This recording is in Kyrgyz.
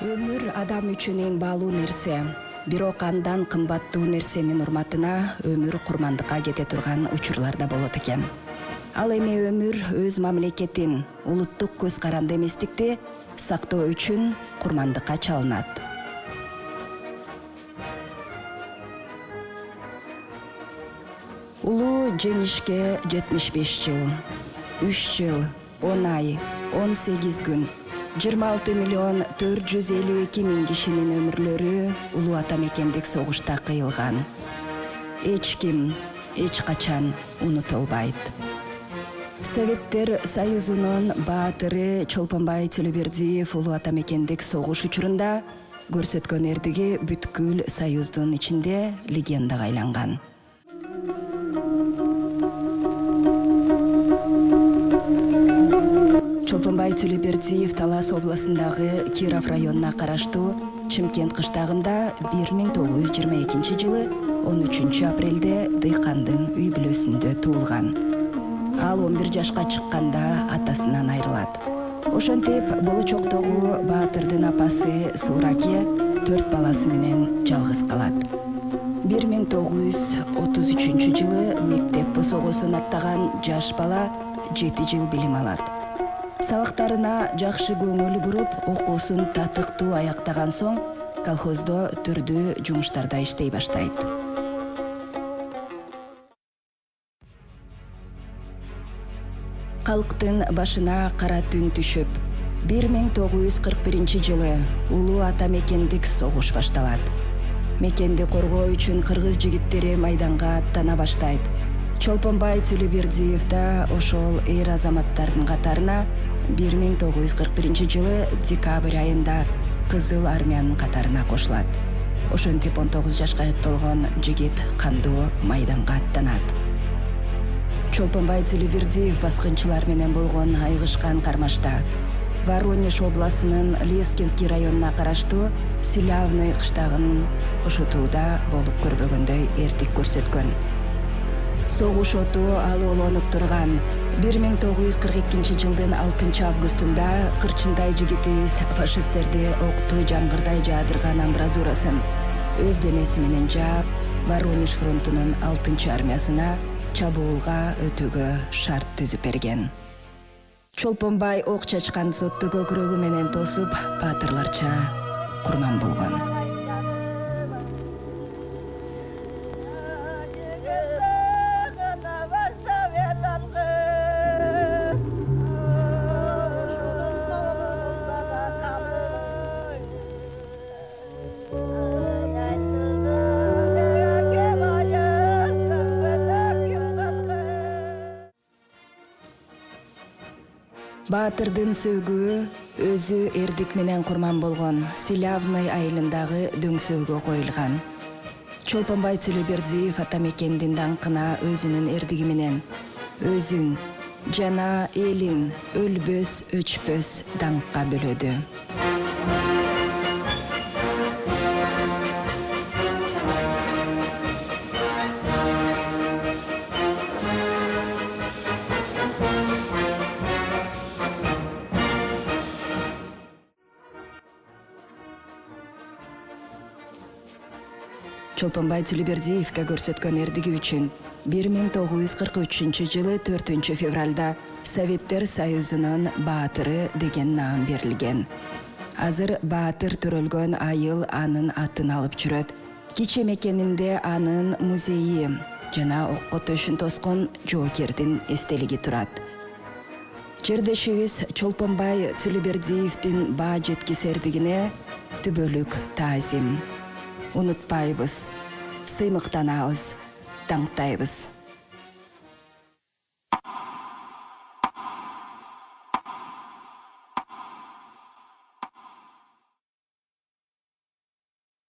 Өмүр адам үчүн эң баалуу нерсе. Бирок андан кымбаттуу нерсенин урматына өмүр курмандыкка кете турган учурлар да болот экен. Ал эми өмүр өз мамлекетин, улуттук көз каранды эместикти сактоо үчүн курмандыкка чалынат. Улуу жеңишке 75 жыл, 3 жыл, 10 ай, 18 күн, 26 миллион 452 миң кишинин өмүрлөрү улуу ата мекендик согушта кыйылган. Эч ким, эч качан унутулбайт. Советтер Союзунун баатыры Чолпонбай Төлөбердиев улуу ата мекендик согуш учурунда көрсөткөн эрдиги бүткүл Союздун ичинде легендага айланган. Чолпонбай Төлөбердиев Талас областындагы Киров районуна караштуу Чымкент кыштагында 1922 жылы 13 апрелде дыйкандын үй бүлөсүндө туулган. Ал 11 жашка чыкканда атасынан айрылат. Ошентип болочоктогу баатырдын апасы Сураке 4 баласы менен жалгыз калат. 1933 жылы мектеп босогосун аттаган жаш бала 7 жыл билим алат. Сабактарына жакшы көңүл буруп, окуусун татыктуу аяктаган соң колхоздо түрдүү жумуштарда иштей баштайт. Калктын башына кара түн түшүп, 1941 жылы улуу ата мекендик согуш башталат. Мекенди коргоо үчүн кыргыз жигиттери майданга аттана баштайт. Чолпонбай Төлөбердиев да ошол эр азаматтардын катарына 1941 жылы декабрь айында Кызыл армиянын катарына кошулат. Ошентип 19 жашка толгон жигит кандуу майданга аттанат. Чолпонбай Төлөбердиев баскынчылар менен болгон айгышкан кармашта Воронеж областынын Лескинский районуна караштуу Силявный кыштагын ошотууда болуп көрбөгөндөй эртик көрсөткөн. Согуш оту ал олонуп турган 1942 жылдын 6 августунда кырчындай жигитибиз фашисттерди октуу жамгырдай жаадырган амбразурасын өз денеси менен жаап, Воронеж фронтунун 6 армиясына чабуулга өтүүгө шарт түзүп берген. Чолпонбай ок чачкан сотту көкүрөгү менен тосуп, баатырларча курман болгон. Баатырдын сөөгү өзү эрдик менен курман болгон Силявный айылындагы дөңсөөгө коюлган. Чолпонбай Төлөбердиев ата мекендин даңкына өзүнүн эрдиги менен өзүн жана элин өлбөс өчпөс даңкка бөлөдү. Чолпонбай Төлөбердиевке көрсөткөн эрдиги үчүн 1943 жылы 4 февралда Советтер Союзунун баатыры деген наам берилген. Азыр баатыр төрөлгөн айыл анын атын алып жүрөт. Кичи мекенинде анын музейи жана окко төшүн тоскон жоокердин эстелиги турат. Жердешибиз Чолпонбай Төлөбердиевдин баа жеткис эрдигине түбөлүк таазим. Унутпайбыз, сыймыктанабыз, даңктайбыз.